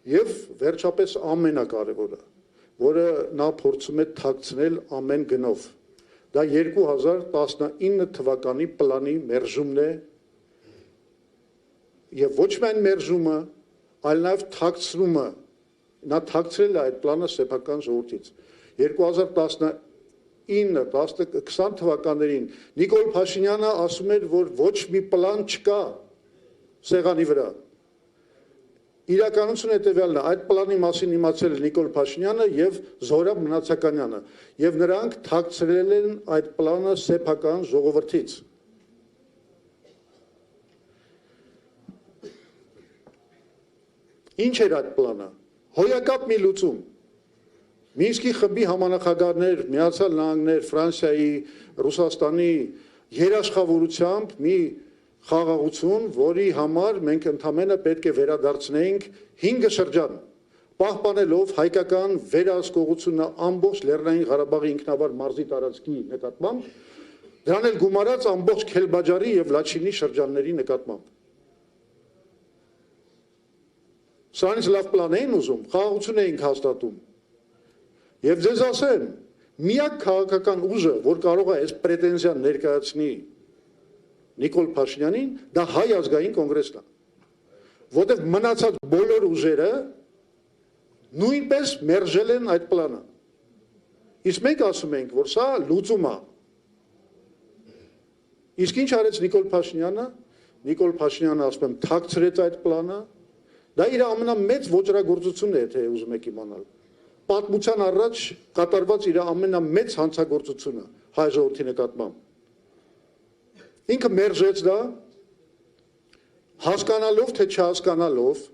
Եվ վերջապես ամենակարևորը, որը նա փորձում է թաքցնել ամեն գնով, դա 2019 թվականի պլանի մերժումն է եւ ոչ միայն մերժումը, այլ նաեւ թաքցումը, նա թաքցրել է այդ պլանը սեփական ժողովրդից 2019-20 թվականներին Նիկոլ Փաշինյանը ասում էր, որ ոչ մի պլան չկա սեղանի վրա Իրականությունը հետևյալն է, այդ պլանի մասին իմացել է Նիկոլ Փաշինյանը եւ Զորաբ Մնացականյանը եւ նրանք թաքցրել են այդ պլանը սեփական ժողովրդից Ինչ էր այդ պլանը հոյակապ մի լուծում Մինսկի խմբի համանախագահներ Միացյալ Նահանգներ Ֆրանսիայի Ռուսաստանի երաշխավորությամբ մի խաղաղություն, որի համար մենք ընդամենը պետք է վերադարձնեինք 5 շրջան, պահպանելով հայկական վերահսկողությունը ամբողջ Լեռնային Ղարաբաղի ինքնավար մարզի տարածքի նկատմամբ, դրան էլ գումարած ամբողջ Քելբաջարի եւ Լաչինի շրջանների նկատմամբ։ Սրանից լավ պլան էին ուզում, խաղաղություն էինք հաստատում։ Եվ ձեզ ասեմ, միակ քաղաքական ուժը, որ կարող է այս պրետենզիան ներկայացնի Նիկոլ Փաշինյանին, դա հայ ազգային կոնգրեսն է, որտեղ մնացած բոլոր ուժերը նույնպես մերժել են այդ պլանը։ Իսկ մենք ասում ենք, որ սա լուծում է։ Իսկ ինչ արեց Նիկոլ Փաշինյանը։ Նիկոլ Փաշինյանը ասում եմ թաքցրեց այդ պլանը։ Դա իր ամենամեծ ոճրագործությունն է, եթե ուզում եք իմանալ։ Պատմության առաջ կատարված իր ամենամեծ հանցագործությունը հայ ժողովրդի նկատմամբ։ Ինքը մերժեց դա, հասկանալով թե չհասկանալով,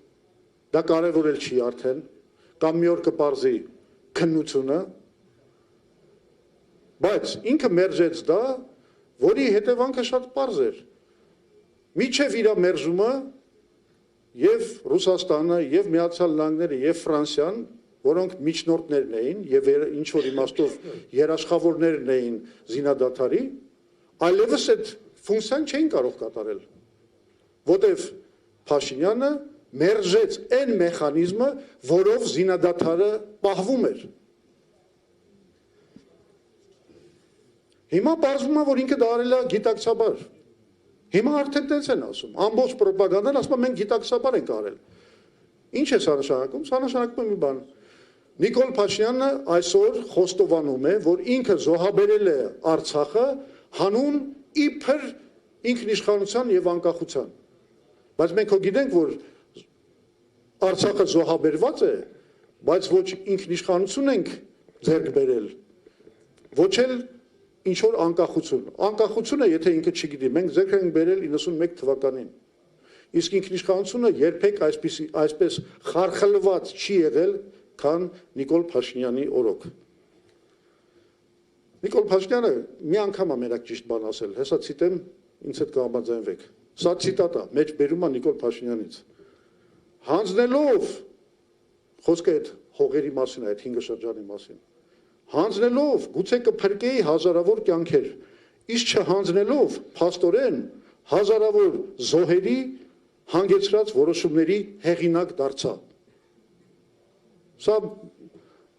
դա կարևորել չի արդեն, կամ մի օր կպարզի քննությունը, բայց ինքը մերժեց դա, որի հետևանքը շատ պարզ էր։ Մինչև իր մերժումը եւ Ռուսաստանը, եւ Միացյալ Նահանգները, եւ Ֆրանսիան, որոնք միջնորդներն էին եւ ինչ որ իմաստով երաշխավորներն էին զինադադարի, այլևս այդ ֆունկցիան չէին կարող կատարել, որտեվ Փաշինյանը մերժեց այն մեխանիզմը, որով զինադադարը պահվում էր։ Հիմա պարզվում է, որ ինքը դա արել է գիտակցաբար։ Հիմա արդեն տենց են ասում, ամբողջ պրոպագանդան ասում է մենք գիտակցաբար ենք արել։ Ինչ է սա նշանակում։ Սա նշանակում է մի բան։ Նիկոլ Փաշինյանը այսօր խոստովանում է, որ ինքը զոհաբերել է Արցախը հանուն իբր ինքնիշխանության եւ անկախության։ Բայց մենք հո գիտենք, որ Արցախը զոհաբերված է, բայց ոչ ինքնիշխանություն ենք ձեռք բերել, ոչ էլ ինչ որ անկախություն։ Անկախությունը, եթե ինքը չգիտի, մենք ձեռք ենք բերել 91 թվականին։ Իսկ ինքնիշխանությունը երբեք այսպես խարխլված չի եղել, քան Նիկոլ Փաշինյանի օրոք։ Նիկոլ Փաշինյանը մի անգամ է մենակ ճիշտ բան ասել, հեսա ցիտեմ, ինձ հետ կհամաձայնվեք։ Սա ցիտատ է, մեջ բերում է Նիկոլ Փաշինյանից։ Հանձնելով խոսքը այդ հողերի մասին է, այդ 5 շրջանի մասին։ Հանձնելով գուցե կփրկեի հազարավոր կյանքեր, իսկ չհանձնելով փաստորեն հազարավոր զոհերի հանգեցրած որոշումների հեղինակ դարձա։ Սա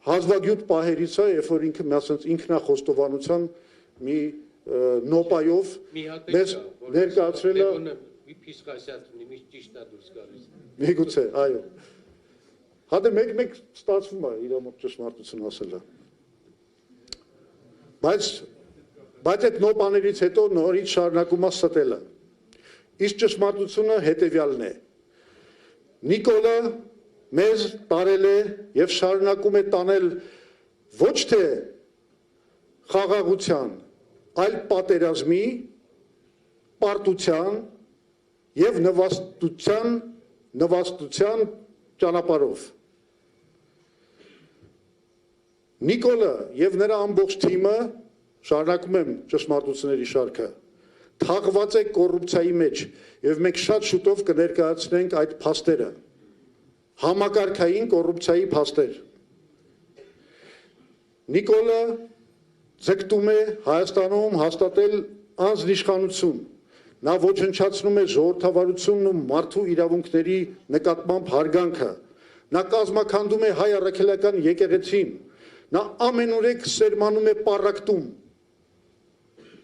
հազվագյուտ պահերից է, երբ որ ինքը ասենց ինքնախոստովանության մի նոպայով մեզ ներկայացրել է մի փիսխասյաց ունի, միշտ ճիշտ է դուրս գալիս։ Միգուցե, այո։ Հա դե մեկ ստացվում է իր մոտ ճշմարտություն ասելը։ Բայց այդ նոպաներից հետո նորից շարունակում է ստելը։ Իսկ ճշմարտությունը հետևյալն է։ Նիկոլը մեզ տարել է եւ շարունակում է տանել ոչ թե խաղաղության, այլ պատերազմի, պարտության եւ նվաստության ճանապարհով։ Նիկոլը եւ նրա ամբողջ թիմը, շարունակում եմ ճշմարտությունների շարքը, թաղված է կոռուպցիայի մեջ եւ մենք շատ շուտով կներկայացնենք այդ փաստերը։ Համակարգային կոռուպցիայի փաստեր։ Նիկոլը ձգտում է Հայաստանում հաստատել անձնիշխանություն։ Նա ոչնչացնում է ժողովրդավարությունն ու մարդու իրավունքների նկատմամբ հարգանքը։ նա կազմաքանդում է հայ առաքելական եկեղեցին, նա ամենուրեք սերմանում է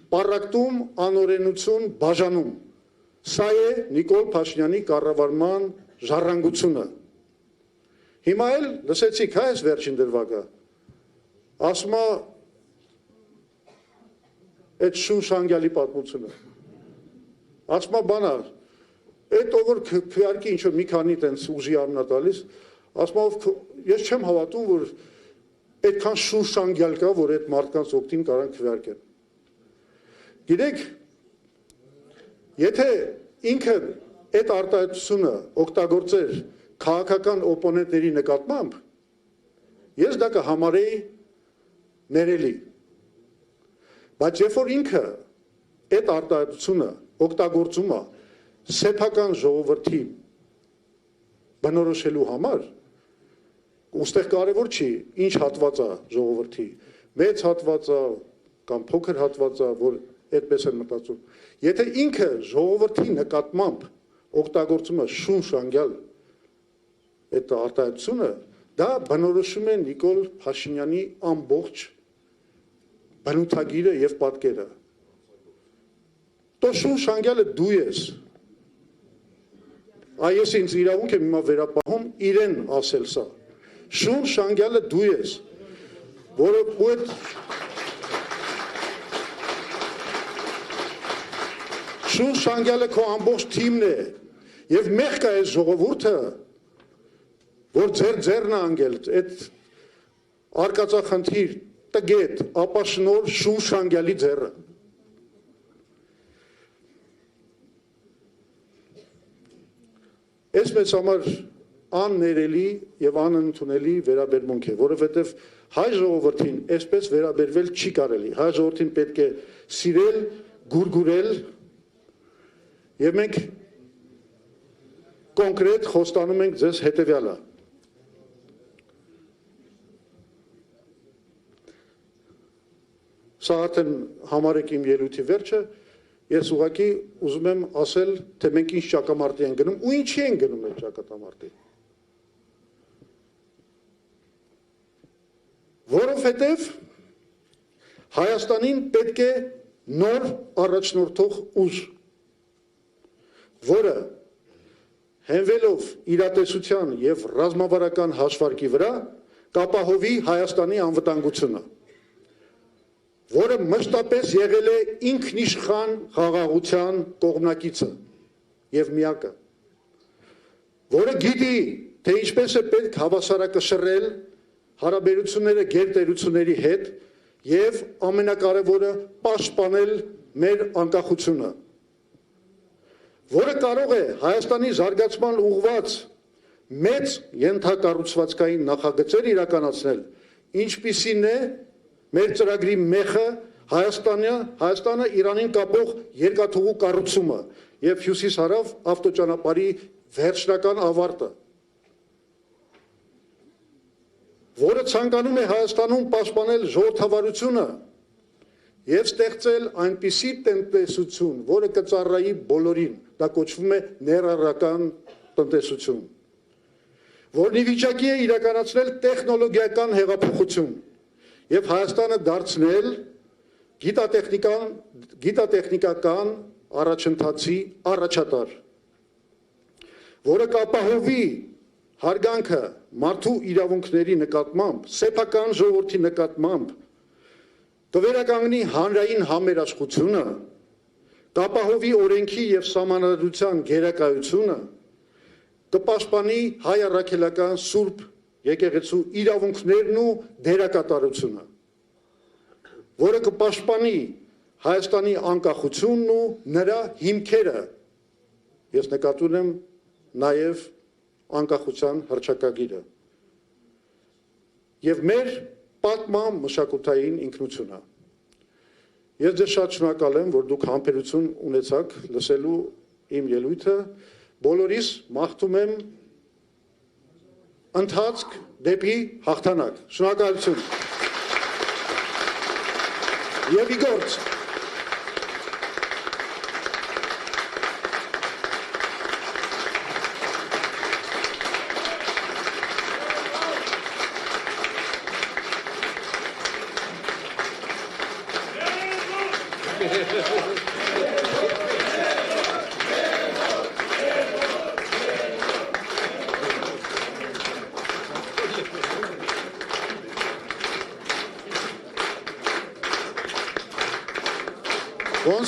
պառակտում, անօրենություն, բաժանում։ Սա է Նիկոլ Փաշինյանի կառավարման ժառանգությունը։ Հիմա էլ լսեցիք հա այս վերջին դրվագը, ասում է այդ շունշանգյալի պատմությունը, ասում է բանա, այդ ով որ քվեարկի ինչ-որ մի քանի տենց ուժի ամնա տալիս, ասում է ես չեմ հավատում, որ այդքան շունշանգյալ կա, որ այդ մարդկանց օգտին կարան քվեարկեն։ Գիտեք, եթե ինքը այդ արտահայտությունը օգտագործեր քաղաքական օպոնենտների նկատմամբ, ես դա կհամարեի ներելի։ Բայց երբ որ ինքը այդ արտահայտությունը օգտագործում է սեփական ժողովրդի բնորոշելու համար, ուստեղ կարևոր չի ինչ հատված է ժողովրդի, մեծ հատված է կամ փոքր հատված է, որ այդպես են մտածում։ Եթե ինքը ժողովրդի նկատմամբ օգտագործում է շունշանգյալ այդ արտահայտությունը, դա բնորոշում է Նիկոլ Փաշինյանի ամբողջ բնութագիրը եւ պատկերը։ Տո շունշանգյալը դու ես։ Այս ինձ իրավունք եմ հիմա վերապահում իրեն ասել սա։ Շունշանգյալը դու ես, որը այդ շունշանգյալը քո ամբողջ թիմն է եւ մեղք է այս ժողովուրդը, որ ձեռն է անգել այդ արկածախնդիր տգետ ապաշնոր շունշանգյալի ձեռը։ Այս մեծ համար աններելի եւ անընդունելի վերաբերմունք է, որովհետեւ հայ ժողովրդին այսպես վերաբերվել չի կարելի։ Հայ ժողովրդին պետք է սիրել, գուրգուրել եւ մենք կոնկրետ խոստանում ենք ձեզ հետեւյալը։ Սա արդեն համարեք իմ ելույթի վերջը, ես ուղղակի ուզում եմ ասել, թե մենք ինչ ճակամարտի ենք գնում ու ինչի ենք գնում այդ ճակատամարտի։ Որովհետև Հայաստանին պետք է նոր առաջնորդող ուժ, որը հենվելով իրատեսության եւ ռազմավարական հաշվարկի վրա կապահովի Հայաստանի անվտանգությունը, որը մշտապես եղել է ինքնիշխան խաղաղության կողմնակիցը եւ միակը, որը գիտի, թե ինչպես է պետք հավասարակշռել հարաբերությունները գերտերությունների հետ եւ ամենակարևորը պաշտպանել մեր անկախությունը, որը կարող է Հայաստանի զարգացման ուղղված մեծ ենթակառուցվածքային նախագծեր իրականացնել, ինչպիսին է մեր ծրագրի մեխը Հայաստանը Իրանին կապող երկաթուղու կառուցումը եւ հյուսիս-հարավ ավտոճանապարհի վերջնական ավարտը, որը ցանկանում է Հայաստանում պաշտպանել ժողովրդավարությունը եւ ստեղծել այնպիսի տնտեսություն, որը կծառայի բոլորին, դա կոչվում է ներառական տնտեսություն, որն ի վիճակի է իրականացնել տեխնոլոգիական հեղափոխություն եւ Հայաստանը դարձնել գիտատեխնիկական առաջընթացի առաջատար, որը կապահովի հարգանքը մարդու իրավունքների նկատմամբ, սեփական ժողովրդի նկատմամբ, կվերականգնի հանրային համերաշխությունը, կապահովի օրենքի եւ սահմանադրության գերակայությունը, կպաշտպանի հայ առաքելական սուրբ եկեղեցու իրավունքներն ու դերակատարությունը, որը կպաշտպանի Հայաստանի անկախությունն ու նրա հիմքերը, ես նկատում եմ նաև անկախության հռչակագիրը եւ մեր պատմական մշակութային ինքնությունը։ Ես ձեզ շատ շնորհակալ եմ, որ դուք համբերություն ունեցաք լսելու իմ ելույթը, բոլորիս մաղթում եմ ընթացք դեպի հաղթանակ։ Շնորհակալություն։ Եվ ի գործ։ Ոնց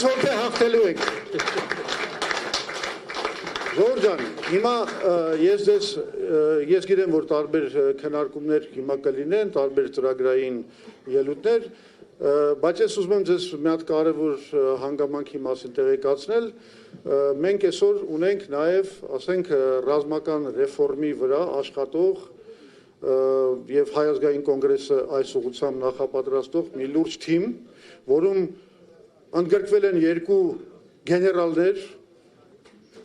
որ թե հաղթելու եք։ Զոր ջան, հիմա ես գիտեմ, որ տարբեր քննարկումներ հիմա կլինեն, տարբեր ծրագրային ելույթներ, բայց ես ուզում եմ ձեզ մի հատ կարևոր հանգամանքի մասին տեղեկացնել։ Մենք այսօր ունենք նաև, ասենք, ռազմական ռեֆորմի վրա աշխատող եւ Հայ ազգային կոնգրեսը այս ուղղությամբ նախապատրաստող մի լուրջ թիմ, որում ընդգրկվել են երկու գեներալներ,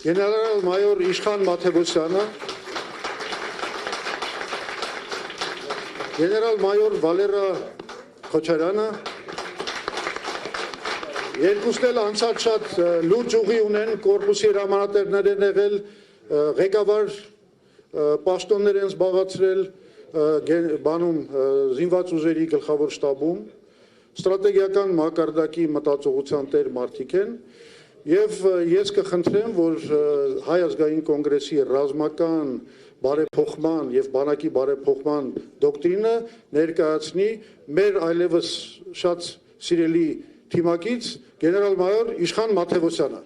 գեներալ-մայոր Իշխան Մաթևոսյանը, գեներալ-մայոր Վալերա Քոչարյանը, երկուսն էլ անցած շատ լուրջ ուղի ունեն, կորպուսի հրամանատարներ են եղել, ղեկավար պաշտոններ են զբաղացրել բանում զինված ուժերի գլխավոր շտաբում, ստրատեգիական մակարդակի մտածողության տեր մարդիկ են, եւ ես կխնդրեմ, որ Հայ ազգային կոնգրեսի ռազմական բարեփոխման եւ բանակի բարեփոխման դոկտրինը ներկայացնի մեր այլևս շատ սիրելի թիմակից գեներալ-մայոր Իշխան Մաթևոսյանը։